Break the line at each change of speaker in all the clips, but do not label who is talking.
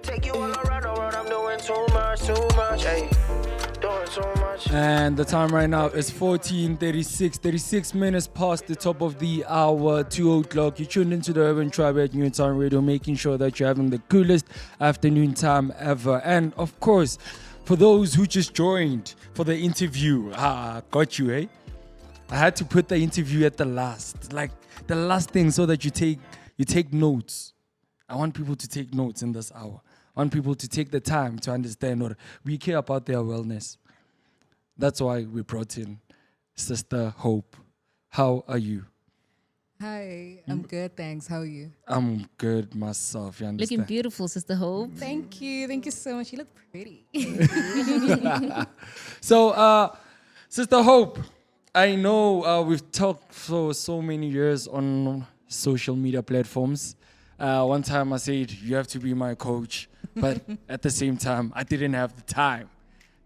Take you all around the world, I'm doing too much, hey. Doing too much.
And the time right now is 14:36, 36 minutes past the top of the hour, 2 o'clock. You tuned into the Urban Tribe at Noontime Radio, making sure that you're having the coolest afternoon time ever. And of course, for those who just joined for the interview, got you, eh? I had to put the interview at the last, like the last thing, so that you take notes. I want people to take notes in this hour. I want people to take the time to understand or we care about their wellness. That's why we brought in Sister Hope. How are you?
Hi, I'm good, thanks. How are you?
I'm good myself, you understand?
Looking beautiful, Sister Hope.
Thank you so much. You look pretty.
So, Sister Hope, I know we've talked for so many years on social media platforms. One time I said, you have to be my coach. But at the same time, I didn't have the time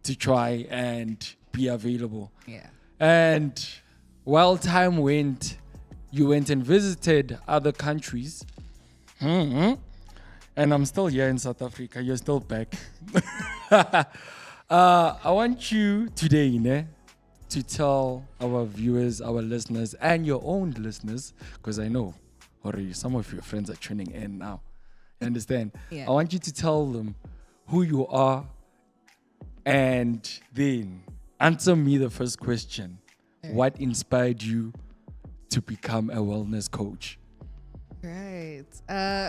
to try and be available.
Yeah.
And while time went, you went and visited other countries. And I'm still here in South Africa. You're still back. I want you today, to tell our viewers, our listeners, and your own listeners, because I know already some of your friends are tuning in now. You understand?
Yeah.
I want you to tell them who you are and then answer me the first question. What inspired you to become a wellness coach?
Right.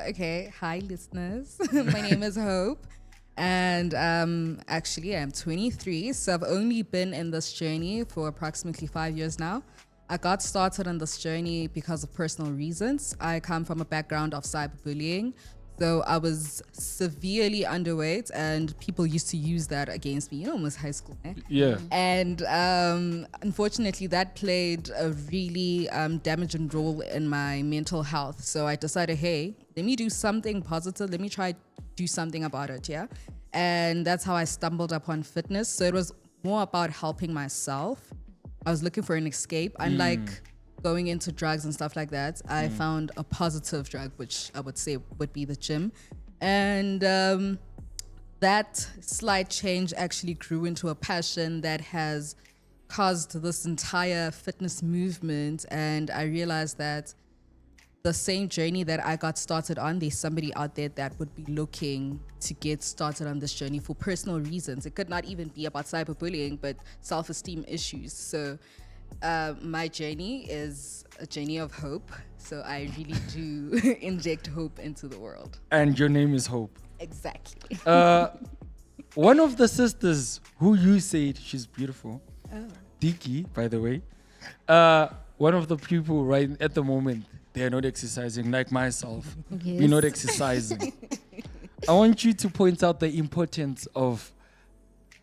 Okay. Hi, listeners. My name is Hope. And actually, I'm 23. So I've only been in this journey for approximately 5 years now. I got started on this journey because of personal reasons. I come from a background of cyberbullying. So I was severely underweight and people used to use that against me, almost high school.
Yeah.
And unfortunately, that played a really damaging role in my mental health. So I decided, hey, let me do something positive. Let me try do something about it, yeah? And that's how I stumbled upon fitness. So it was more about helping myself. I was looking for an escape. Unlike going into drugs and stuff like that, I found a positive drug, which I would say would be the gym. And that slight change actually grew into a passion that has caused this entire fitness movement. And I realized that the same journey that I got started on, there's somebody out there that would be looking to get started on this journey for personal reasons. It could not even be about cyberbullying, but self-esteem issues. So my journey is a journey of hope. So I really do inject hope into the world.
And your name is Hope.
Exactly.
One of the sisters who you said she's beautiful, Diki, by the way, one of the people right at the moment, they are not exercising like myself.
Yes.
We're not exercising. I want you to point out the importance of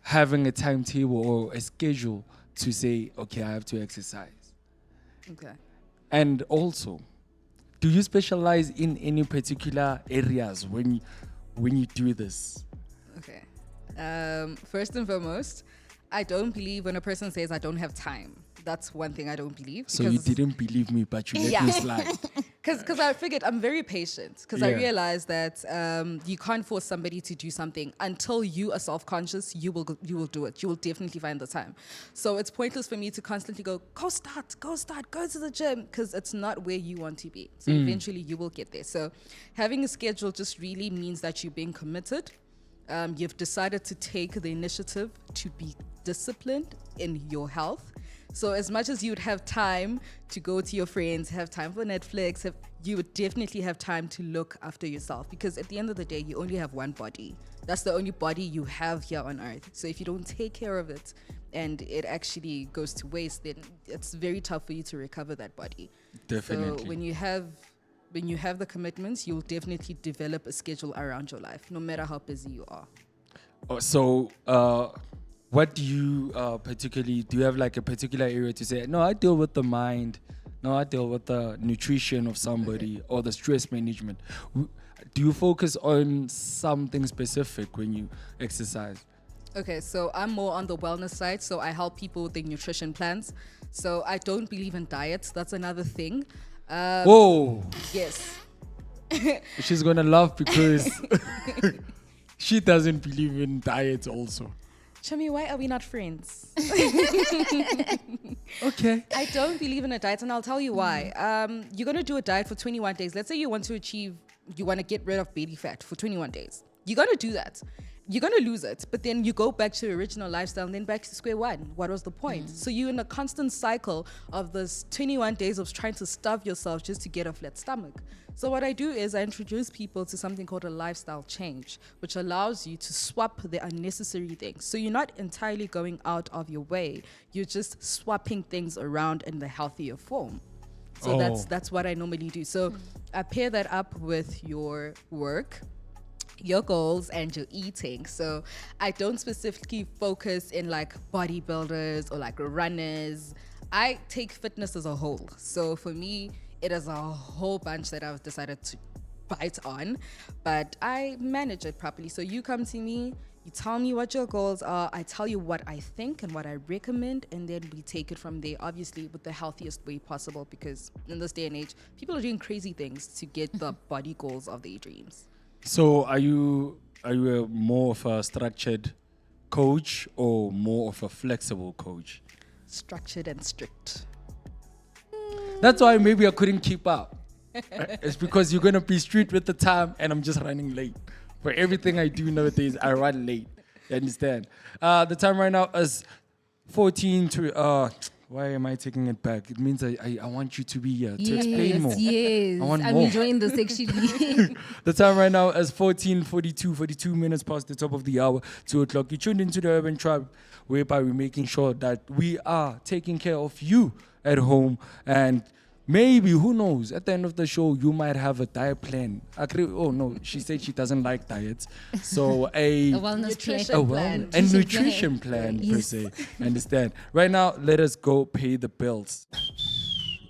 having a timetable or a schedule to say, okay, I have to exercise.
Okay.
And also, do you specialize in any particular areas when you do this?
Okay. First and foremost, I don't believe when a person says I don't have time. That's one thing I don't believe.
So you didn't believe me, but you let me slide.
Because I figured I'm very patient. Because I
Yeah.
realized that you can't force somebody to do something until you are self-conscious. You will do it. You will definitely find the time. So it's pointless for me to constantly go start, go to the gym, because it's not where you want to be. So eventually you will get there. So having a schedule just really means that you're being committed. You've decided to take the initiative to be disciplined in your health. So as much as you would have time to go to your friends, have time for Netflix, you would definitely have time to look after yourself, because at the end of the day, you only have one body. That's the only body you have here on earth. So if you don't take care of it and it actually goes to waste, then it's very tough for you to recover that body.
Definitely.
So when you have the commitments, you'll definitely develop a schedule around your life, no matter how busy you are.
So, what do you particularly, do you have like a particular area to say, no, I deal with the mind, no, I deal with the nutrition of somebody or the stress management? Do you focus on something specific when you exercise?
Okay, so I'm more on the wellness side. So I help people with their nutrition plans. So I don't believe in diets. That's another thing.
Whoa,
Yes.
she's gonna laugh because She doesn't believe in diets also.
Chummy, why are we not friends?
Okay.
I don't believe in a diet, and I'll tell you why. You're gonna do a diet for 21 days. Let's say you want to get rid of baby fat for 21 days. You're gonna do that. You're gonna lose it, but then you go back to your original lifestyle and then back to square one. What was the point? So you're in a constant cycle of this 21 days of trying to stuff yourself just to get a flat stomach. So what I do is I introduce people to something called a lifestyle change, which allows you to swap the unnecessary things. So you're not entirely going out of your way. You're just swapping things around in the healthier form. So that's what I normally do. So I pair that up with your work, your goals, and your eating. So I don't specifically focus in like bodybuilders or like runners. I take fitness as a whole. So for me, it is a whole bunch that I've decided to bite on, but I manage it properly. So you come to me, you tell me what your goals are, I tell you what I think and what I recommend, and then we take it from there, obviously with the healthiest way possible, because in this day and age, people are doing crazy things to get the body goals of their dreams.
So are you more of a structured coach or more of a flexible coach?
Structured and strict.
That's why maybe I couldn't keep up. It's because you're gonna be strict with the time, and I'm just running late. For everything I do nowadays, I run late. You understand? The time right now is 14 to. Why am I taking it back? It means I want you to be here to explain more.
Yes,
I want
I'm
more.
enjoying this actually.
The time right now is 42 minutes past the top of the hour, 2 o'clock. You tuned into the Urban Tribe, whereby we're making sure that we are taking care of you at home. And maybe, who knows, at the end of the show, you might have a diet plan. Oh, no, she said she doesn't like diets. So
A wellness
Nutrition
plan.
plan.
a nutrition plan, per
Yes.
se. Understand? Right now, let us go pay the bills.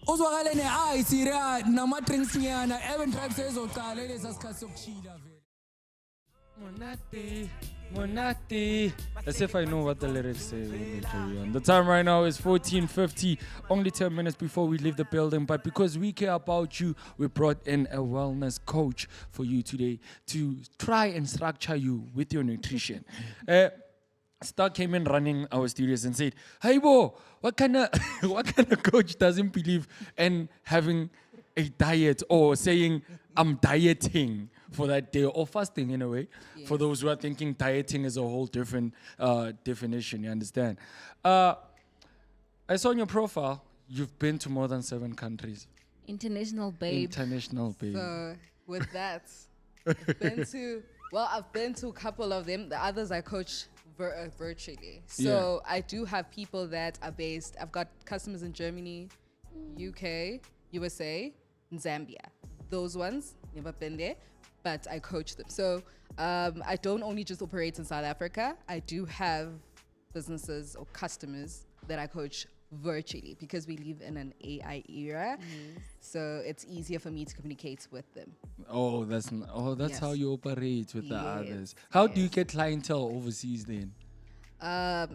uzwakale ne-ice ra nama-drinks nyana even tribe sezoqala elesa sikhathi sokuchila vele
Monate. As if I know what the lyrics say. when they carry on. The time right now is 14:50, only 10 minutes before we leave the building. But because we care about you, we brought in a wellness coach for you today to try and structure you with your nutrition. Star came in running our studios and said, "Hey, Bo, what kind of coach doesn't believe in having a diet or saying I'm dieting for that day or fasting in a way?" For those who are thinking dieting is a whole different definition, you understand? I saw on your profile you've been to more than 7 countries.
International babe.
International, babe.
So with that, I've been to a couple of them. The others I coach virtually. So I do have people that are based. I've got customers in Germany, UK, USA, and Zambia. Those ones, never been there, but I coach them. So I don't only just operate in South Africa. I do have businesses or customers that I coach virtually because we live in an AI era. So it's easier for me to communicate with them.
That's
Yes.
how you operate with the
Yes,
others. How do you get clientele overseas then?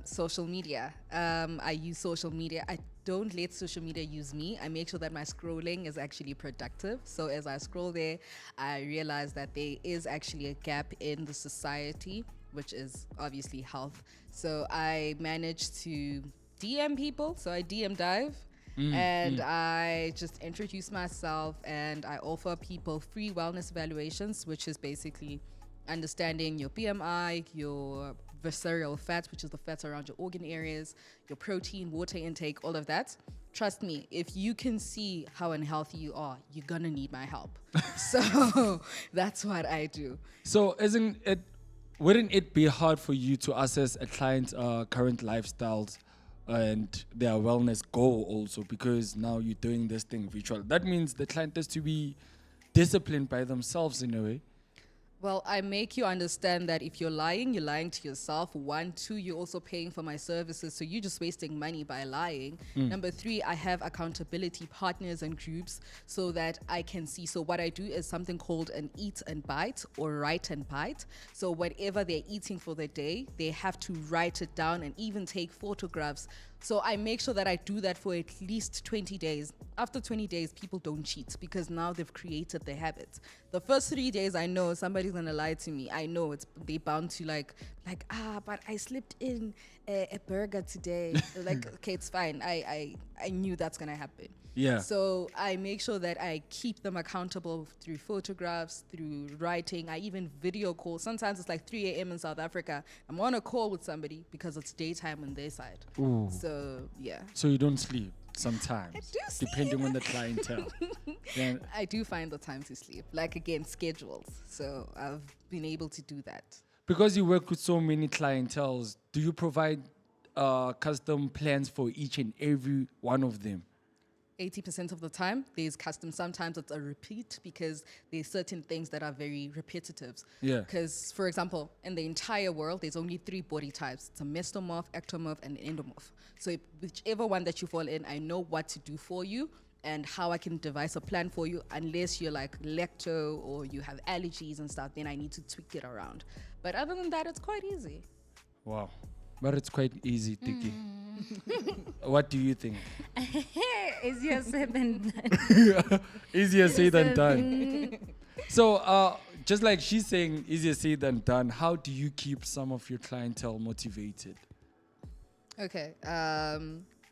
Social media. I use social media. I don't let social media use me. I make sure that my scrolling is actually productive. So as I scroll there, I realize that there is actually a gap in the society, which is obviously health. So I manage to DM people. So I DM dive. And I just introduce myself and I offer people free wellness evaluations, which is basically understanding your BMI, your visceral fat, which is the fats around your organ areas, your protein, water intake, all of that. Trust me, if you can see how unhealthy you are, you're gonna need my help. So that's what I do.
So wouldn't it be hard for you to assess a client's current lifestyles and their wellness goal also, because now you're doing this thing virtual? That means the client has to be disciplined by themselves in a way.
Well, I make you understand that if you're lying to yourself. 1, 2, you're also paying for my services, so you're just wasting money by lying. Number 3, I have accountability partners and groups so that I can see. So what I do is something called an eat and bite or write and bite. So whatever they're eating for the day, they have to write it down and even take photographs So I make sure that I do that for at least 20 days. After 20 days, people don't cheat because now they've created the habit. The first 3 days, I know somebody's gonna lie to me. I know they bound to like, but I slipped in a burger today. They're like, okay, it's fine. I knew that's gonna happen.
Yeah.
So I make sure that I keep them accountable through photographs, through writing. I even video call. Sometimes it's like 3 a.m. in South Africa. I'm on a call with somebody because it's daytime on their side.
Ooh.
So yeah.
So you don't sleep sometimes,
I do sleep.
depending on the clientele. Then,
I do find the time to sleep. Like again, schedules. So I've been able to do that.
because you work with so many clientels, do you provide custom plans for each and every one of them?
80% of the time, there's custom. Sometimes it's a repeat because there's certain things that are very repetitive.
Yeah.
Because, for example, in the entire world, there's only 3 body types. It's a mesomorph, ectomorph, and endomorph. So whichever one that you fall in, I know what to do for you and how I can devise a plan for you. Unless you're like lecto or you have allergies and stuff, then I need to tweak it around. But other than that, it's quite easy.
Wow. But it's quite easy, Tiki. What do you think?
Easier said than done.
Easier said than done. So, just like she's saying, easier said than done, how do you keep some of your clientele motivated?
Okay.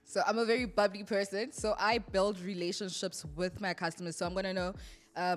So I'm a very bubbly person. So I build relationships with my customers. So I'm gonna know,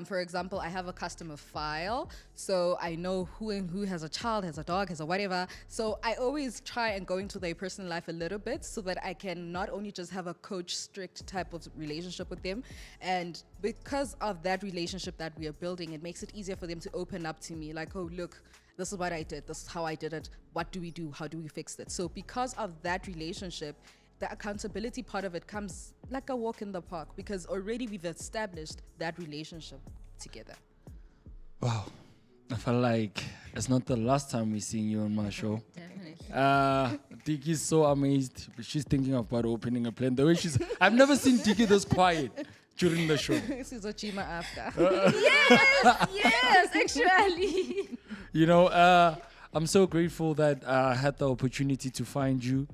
for example, I have a customer file. So I know who has a child, has a dog, has a whatever. So I always try and go into their personal life a little bit so that I can not only just have a coach strict type of relationship with them. And because of that relationship that we are building, it makes it easier for them to open up to me. Like, oh, look, this is what I did. This is how I did it. What do we do? How do we fix it? So because of that relationship, the accountability part of it comes like a walk in the park because already we've established that relationship together.
Wow. I feel like it's not the last time we've seen you on my show.
Definitely.
Tiki's so amazed. She's thinking about opening a plan. The way I've never seen Tiki this quiet during the show.
This is Ochima after.
Yes, actually.
You know, I'm so grateful that I had the opportunity to find you.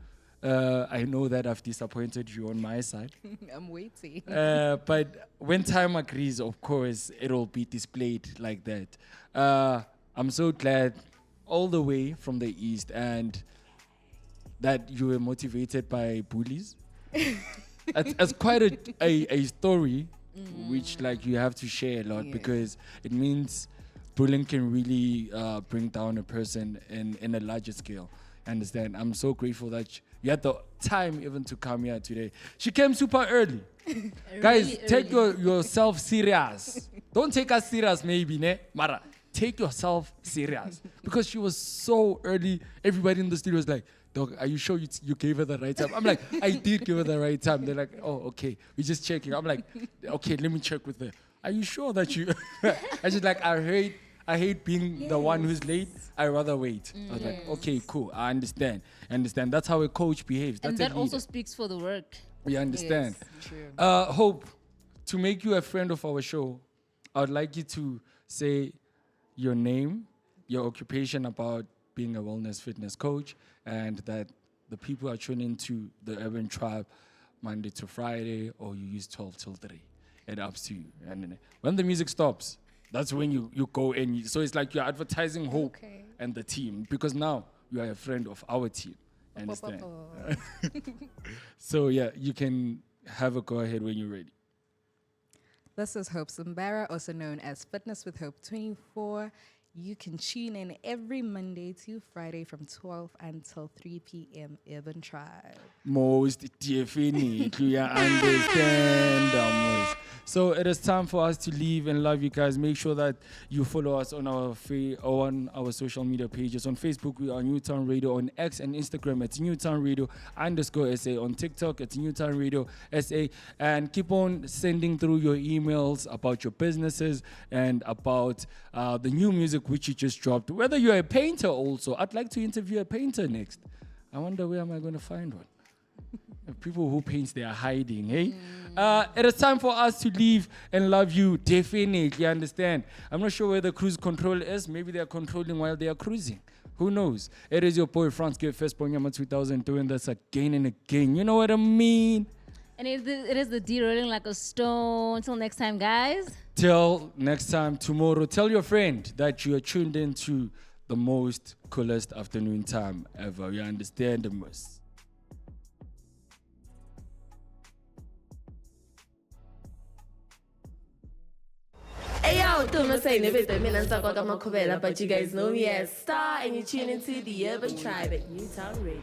I know that I've disappointed you on my side.
I'm waiting.
But when time agrees, of course, it'll be displayed like that. I'm so glad all the way from the East and that you were motivated by bullies. It's quite a story which like you have to share a lot because it means bullying can really bring down a person in a larger scale. Understand? I'm so grateful that you had the time even to come here today. She came super early. Guys,
Really
take
early.
yourself serious. Don't take us serious, maybe, ne? Mara, take yourself serious. Because she was so early. Everybody in the studio was like, Dog, are you sure you gave her the right time? I'm like, I did give her the right time. They're like, oh, okay. We're just checking. I'm like, okay, let me check with her. Are you sure that you... I just like, I hate being the one who's late. I rather wait. I was like, okay, cool. I understand. That's how a coach behaves. That's
And
a
that also
leader.
speaks for the work.
We understand.
Yes, true.
Hope, to make you a friend of our show, I would like you to say your name, your occupation about being a wellness fitness coach, and that the people are tuning into the Urban Tribe Monday to Friday, or you use 12 till 3. It's up to you. And then when the music stops, that's when you go in. So it's like you're advertising Hope
Okay.
and the team, because now you are a friend of our team. Understand? So yeah, you can have a go ahead when you're ready.
This is Hope Sambara, also known as Fitness with Hope 24. You can tune in every Monday to Friday from 12 until 3 p.m. Urban Tribe.
Most definitely, you understand. So it is time for us to leave and love you guys. Make sure that you follow us on our social media pages. On Facebook, we are Newtown Radio. On X and Instagram, it's Newtown Radio _SA. On TikTok, it's Newtown Radio SA. And keep on sending through your emails about your businesses and about the new music which you just dropped. Whether you're a painter also, I'd like to interview a painter next. I wonder where am I going to find one? People who paint, they are hiding, hey? It is time for us to leave and love you, definitely, you understand? I'm not sure where the cruise control is. Maybe they are controlling while they are cruising. Who knows? It is your boy Franz G. Fesponyama 2000 doing this again and again. You know what I mean?
And it is the D rolling like a stone. Until next time, guys.
Till next time tomorrow, tell your friend that you are tuned into the most coolest afternoon time ever. You understand the most.
Ayo, don't say never the minutes I got my but you guys know me as Star and you tune into the Urban Tribe at Newtown Radio.